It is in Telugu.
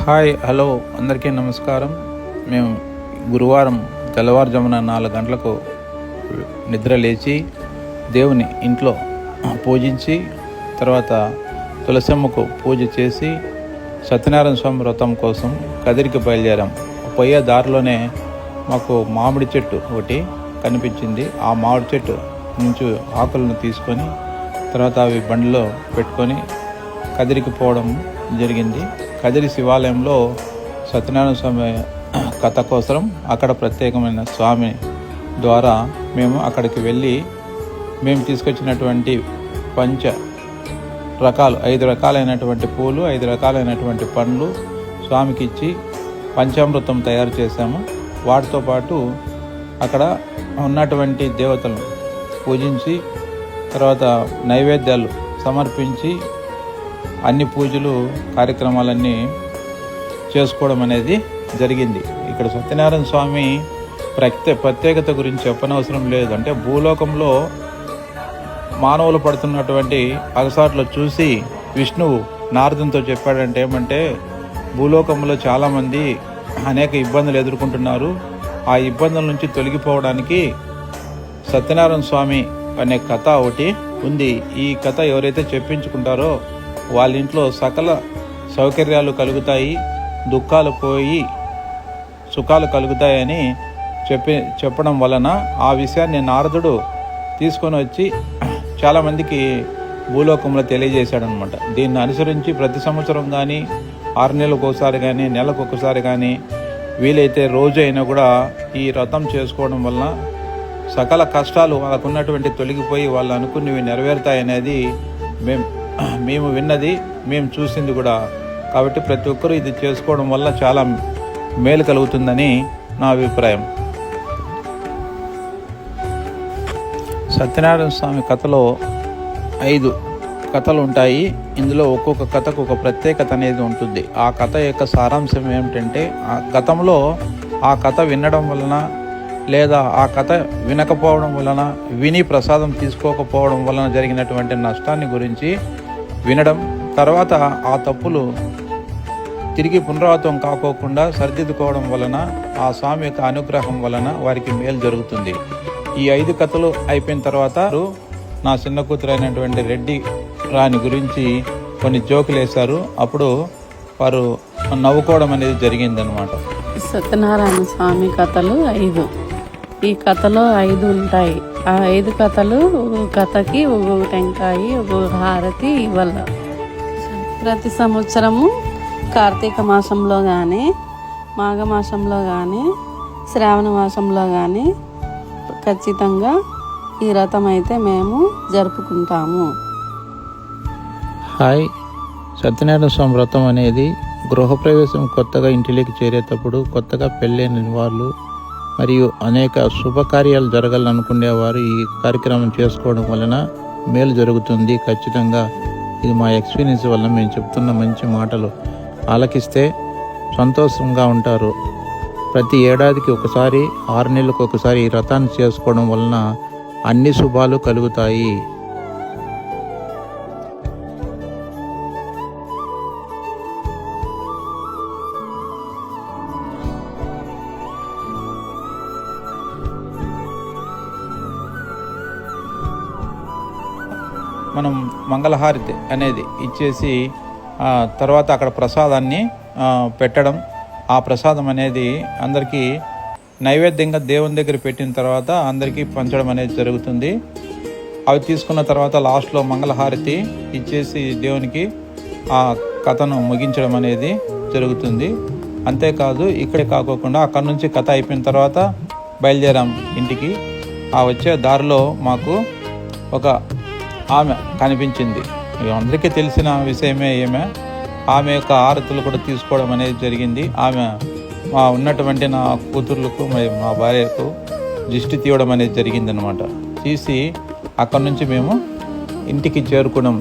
హాయ్ హలో అందరికీ నమస్కారం. మేము గురువారం తెల్లవారుజామున 4 గంటలకు నిద్ర లేచి దేవుని ఇంట్లో పూజించి తర్వాత తులసమ్మకు పూజ చేసి సత్యనారాయణ స్వామి వ్రతం కోసం కదిరికి బయలుదేరాం. పోయే దారిలోనే మాకు మామిడి చెట్టు ఒకటి కనిపించింది. ఆ మామిడి చెట్టు నుంచి ఆకులను తీసుకొని తర్వాత అవి బండిలో పెట్టుకొని కదిరికి పోవడం జరిగింది. కదిరి శివాలయంలో సత్యనారాయణ స్వామి కథ కోసం అక్కడ ప్రత్యేకమైన స్వామి ద్వారా మేము అక్కడికి వెళ్ళి మేము తీసుకొచ్చినటువంటి 5 రకాలైనటువంటి పూలు 5 రకాలైనటువంటి పండ్లు స్వామికి ఇచ్చి పంచామృతం తయారు చేశాము. వాటితో పాటు అక్కడ ఉన్నటువంటి దేవతలను పూజించి తర్వాత నైవేద్యాలు సమర్పించి అన్ని పూజలు కార్యక్రమాలన్నీ చేసుకోవడం అనేది జరిగింది. ఇక్కడ సత్యనారాయణ స్వామి ప్రత్యేకత గురించి చెప్పనవసరం లేదు. అంటే భూలోకంలో మానవులు పడుతున్నటువంటి అగసాట్లు చూసి విష్ణువు నారదునితో చెప్పాడంటే ఏమంటే భూలోకంలో చాలామంది అనేక ఇబ్బందులు ఎదుర్కొంటున్నారు. ఆ ఇబ్బందుల నుంచి తొలగిపోవడానికి సత్యనారాయణ స్వామి అనే కథ ఒకటి ఉంది. ఈ కథ ఎవరైతే చెప్పించుకుంటారో వాళ్ళ ఇంట్లో సకల సౌకర్యాలు కలుగుతాయి, దుఃఖాలు పోయి సుఖాలు కలుగుతాయని చెప్పడం వలన ఆ విషయాన్ని నారదుడు తీసుకొని వచ్చి చాలామందికి భూలోకంలో తెలియజేశాడనమాట. దీన్ని అనుసరించి ప్రతి సంవత్సరం కానీ 6 నెలలకు ఒకసారి కానీ నెలకు ఒకసారి కానీ వీలైతే రోజు అయినా కూడా ఈ వ్రతం చేసుకోవడం వలన సకల కష్టాలు వాళ్ళకున్నటువంటి తొలగిపోయి వాళ్ళు అనుకున్నవి నెరవేరుతాయనేది మేము విన్నది, మేము చూసింది కూడా. కాబట్టి ప్రతి ఒక్కరూ ఇది చేసుకోవడం వల్ల చాలా మేలు కలుగుతుందని నా అభిప్రాయం. సత్యనారాయణ స్వామి కథలో 5 కథలు ఉంటాయి. ఇందులో ఒక్కొక్క కథకు ఒక ప్రత్యేకత అనేది ఉంటుంది. ఆ కథ యొక్క సారాంశం ఏమిటంటే గతంలో ఆ కథ వినడం వలన లేదా ఆ కథ వినకపోవడం వలన విని ప్రసాదం తీసుకోకపోవడం వలన జరిగినటువంటి నష్టాన్ని గురించి వినడం, తర్వాత ఆ తప్పులు తిరిగి పునరావృతం కాకోకుండా సరిదిద్దుకోవడం వలన ఆ స్వామి యొక్క అనుగ్రహం వలన వారికి మేలు జరుగుతుంది. ఈ 5 కథలు అయిపోయిన తర్వాత నా చిన్న కూతురు అయినటువంటి రెడ్డి రాణి గురించి కొన్ని జోకులు వేశారు. అప్పుడు వారు నవ్వుకోవడం అనేది జరిగిందనమాట. సత్యనారాయణ స్వామి కథలు 5. ఈ కథలో 5 ఉంటాయి. ఆ 5 కథలు ఒక్కొక్క కథకి ఒక్కొక్క టెంకాయ ఒక్కొక్క హారతి ఇవ్వాలి. ప్రతి సంవత్సరము కార్తీక మాసంలో కానీ మాఘమాసంలో కానీ శ్రావణ మాసంలో కానీ ఖచ్చితంగా ఈ వ్రతం అయితే మేము జరుపుకుంటాము. హాయ్, సత్యనారాయణ స్వామి వ్రతం అనేది గృహప్రవేశం కొత్తగా ఇంటిలోకి చేరేటప్పుడు కొత్తగా పెళ్ళైన వాళ్ళు మరియు అనేక శుభకార్యాలు జరగాలనుకునేవారు ఈ కార్యక్రమం చేసుకోవడం వలన మేలు జరుగుతుంది. ఖచ్చితంగా ఇది మా ఎక్స్పీరియన్స్ వల్ల మేము చెప్తున్న మంచి మాటలు ఆలకిస్తే సంతోషంగా ఉంటారు. ప్రతి ఏడాదికి ఒకసారి 6 నెలలకు ఒకసారి ఈ వ్రతాన్ని చేసుకోవడం వలన అన్ని శుభాలు కలుగుతాయి. మనం మంగళహారతి అనేది ఇచ్చేసి తర్వాత అక్కడ ప్రసాదాన్ని పెట్టడం, ఆ ప్రసాదం అనేది అందరికీ నైవేద్యంగా దేవుని దగ్గర పెట్టిన తర్వాత అందరికీ పంచడం అనేది జరుగుతుంది. అవి తీసుకున్న తర్వాత లాస్ట్లో మంగళహారతి ఇచ్చేసి దేవునికి ఆ కథను ముగించడం అనేది జరుగుతుంది. అంతేకాదు ఇక్కడే కాకోకుండా అక్కడ నుంచి కథ అయిపోయిన తర్వాత బయలుదేరాం ఇంటికి. ఆ వచ్చే దారిలో మాకు ఒక ఆమె కనిపించింది. అందరికీ తెలిసిన విషయమే. ఆమె యొక్క ఆరతులు కూడా తీసుకోవడం అనేది జరిగింది. ఆమె ఉన్నటువంటి నా కూతుర్లకు మా భార్యకు దిష్టి తీయడం అనేది జరిగింది అనమాట. తీసి అక్కడి నుంచి మేము ఇంటికి చేరుకున్నాం.